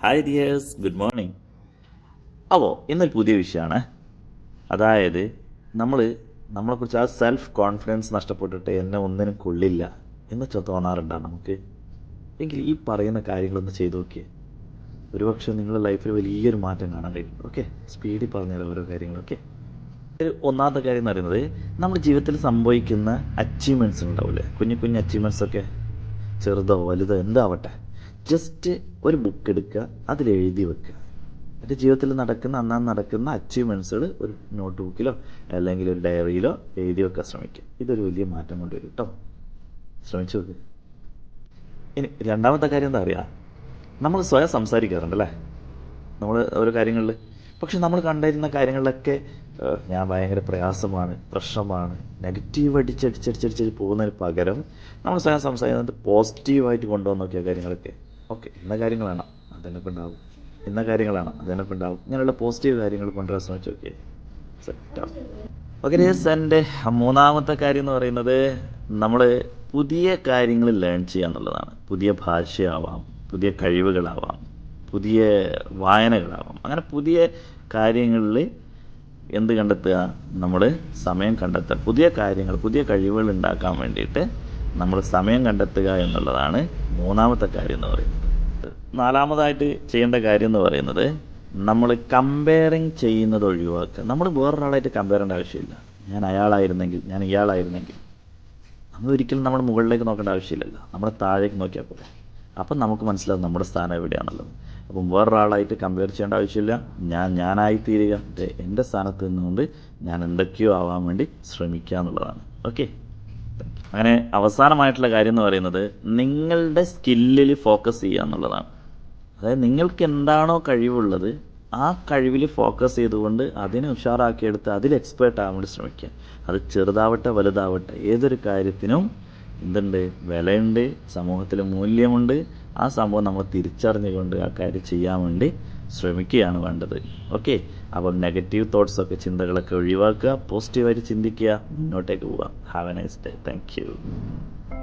Hi dears, good morning. അപ്പോൾ ഇന്നൊരു പുതിയ വിഷയമാണ്. അതായത് നമ്മളെക്കുറിച്ച് ആ സെൽഫ് കോൺഫിഡൻസ് നഷ്ടപ്പെട്ടിട്ട് എന്നെ ഒന്നിനും കൊള്ളില്ല എന്ന് തോന്നാറുണ്ടോ നമുക്ക്? എങ്കിൽ ഈ പറയുന്ന കാര്യങ്ങളൊന്ന് ചെയ്തു നോക്കിയേ. ഒരുപക്ഷെ നിങ്ങളുടെ ലൈഫിൽ വലിയൊരു മാറ്റം കാണാൻ കഴിയും. ഓക്കെ, സ്പീഡിൽ പറഞ്ഞുതരാം ഓരോ കാര്യങ്ങളൊക്കെ. ഒന്നാമത്തെ കാര്യം എന്ന് പറയുന്നത്, നമ്മുടെ ജീവിതത്തിൽ സംഭവിക്കുന്ന അച്ചീവ്മെൻറ്റ്സ് ഉണ്ടാവില്ലേ, കുഞ്ഞു കുഞ്ഞു അച്ചീവ്മെൻറ്റ്സൊക്കെ, ചെറുതോ വലുതോ എന്താവട്ടെ, ജസ്റ്റ് ഒരു ബുക്ക് എടുക്കുക, അതിലെഴുതി വെക്കുക. എൻ്റെ ജീവിതത്തിൽ നടക്കുന്ന അച്ചീവ്മെൻറ്റ്സുകൾ ഒരു നോട്ട് ബുക്കിലോ അല്ലെങ്കിൽ ഒരു ഡയറിയിലോ എഴുതി വെക്കാൻ ശ്രമിക്കുക. ഇതൊരു വലിയ മാറ്റം കൊണ്ടുവരും കേട്ടോ. ശ്രമിച്ചു നോക്ക്. ഇനി രണ്ടാമത്തെ കാര്യം എന്താ അറിയുക, നമ്മൾ സ്വയം സംസാരിക്കാറുണ്ടല്ലേ നമ്മൾ ഓരോ കാര്യങ്ങളിൽ. പക്ഷെ നമ്മൾ കണ്ടിരുന്ന കാര്യങ്ങളിലൊക്കെ ഞാൻ ഭയങ്കര പ്രയാസമാണ്, പ്രശ്നമാണ്, നെഗറ്റീവ് അടിച്ചടിച്ചടിച്ചടിച്ച് പോകുന്നതിന് പകരം നമ്മൾ സ്വയം സംസാരിക്കുന്നത് പോസിറ്റീവായിട്ട് കൊണ്ടുവന്ന് നോക്കിയ കാര്യങ്ങളൊക്കെ. ഓക്കെ, ഇന്ന കാര്യങ്ങളാണ് അതെന്നൊക്കെ ഉണ്ടാവും, ഇന്ന കാര്യങ്ങളാണ് അതെന്നൊക്കെ ഉണ്ടാവും, ഇങ്ങനെയുള്ള പോസിറ്റീവ് കാര്യങ്ങൾ കൊണ്ടുവരാൻ ശ്രമിച്ചു നോക്കിയേ, സെറ്റാവും. Okay yes. എൻ്റെ മൂന്നാമത്തെ കാര്യം എന്ന് പറയുന്നത്, നമ്മൾ പുതിയ കാര്യങ്ങൾ ലേൺ ചെയ്യുക എന്നുള്ളതാണ്. പുതിയ ഭാഷയാവാം, പുതിയ കഴിവുകളാവാം, പുതിയ വായനകളാവാം, അങ്ങനെ പുതിയ കാര്യങ്ങളിൽ എന്ത് കണ്ടെത്തുക, നമ്മൾ സമയം കണ്ടെത്തുക. പുതിയ കാര്യങ്ങൾ, പുതിയ കഴിവുകൾ ഉണ്ടാക്കാൻ വേണ്ടിയിട്ട് നമ്മൾ സമയം കണ്ടെത്തുക എന്നുള്ളതാണ് മൂന്നാമത്തെ കാര്യം എന്ന് പറയുന്നത്. നാലാമതായിട്ട് ചെയ്യേണ്ട കാര്യം എന്ന് പറയുന്നത്, നമ്മൾ കമ്പയറിങ് ചെയ്യുന്നത് ഒഴിവാക്കുക. നമ്മൾ വേറൊരാളായിട്ട് കമ്പയർ ചെയ്യേണ്ട ആവശ്യമില്ല. ഞാൻ അയാളായിരുന്നെങ്കിൽ, ഞാൻ ഇയാളായിരുന്നെങ്കിൽ. നമ്മൾ ഒരിക്കലും നമ്മുടെ മുകളിലേക്ക് നോക്കേണ്ട ആവശ്യമില്ലല്ലോ, നമ്മുടെ താഴേക്ക് നോക്കിയാൽ പോലെ. അപ്പം നമുക്ക് മനസ്സിലാവും നമ്മുടെ സ്ഥാനം എവിടെയാണുള്ളത്. അപ്പം വേറൊരാളായിട്ട് കമ്പയർ ചെയ്യേണ്ട ആവശ്യമില്ല. ഞാനായിത്തീരുക, എൻ്റെ സ്ഥാനത്ത് നിന്നുകൊണ്ട് ഞാൻ എന്തൊക്കെയോ ആവാൻ വേണ്ടി ശ്രമിക്കുക എന്നുള്ളതാണ്. ഓക്കെ, അങ്ങനെ അവസാനമായിട്ടുള്ള കാര്യം എന്ന് പറയുന്നത്, നിങ്ങളുടെ സ്കില്ലിൽ ഫോക്കസ് ചെയ്യുക എന്നുള്ളതാണ്. അതായത് നിങ്ങൾക്ക് എന്താണോ കഴിവുള്ളത്, ആ കഴിവിൽ ഫോക്കസ് ചെയ്തുകൊണ്ട് അതിനെ ഉഷാറാക്കിയെടുത്ത് അതിൽ എക്സ്പേർട്ട് ആവാൻ വേണ്ടി ശ്രമിക്കുക. അത് ചെറുതാവട്ടെ വലുതാവട്ടെ, ഏതൊരു കാര്യത്തിനും എന്തുണ്ട്, വിലയുണ്ട്, സമൂഹത്തിൽ മൂല്യമുണ്ട്. ആ സംഭവം നമ്മൾ തിരിച്ചറിഞ്ഞുകൊണ്ട് ആ കാര്യം ചെയ്യാൻ വേണ്ടി ശ്രമിക്കുകയാണ് വേണ്ടത്. ഓക്കെ, അപ്പം നെഗറ്റീവ് തോട്ട്സൊക്കെ, ചിന്തകളൊക്കെ ഒഴിവാക്കുക, പോസിറ്റീവായിട്ട് ചിന്തിക്കുക, മുന്നോട്ടേക്ക് പോവുക. Have A nice day. Thank you.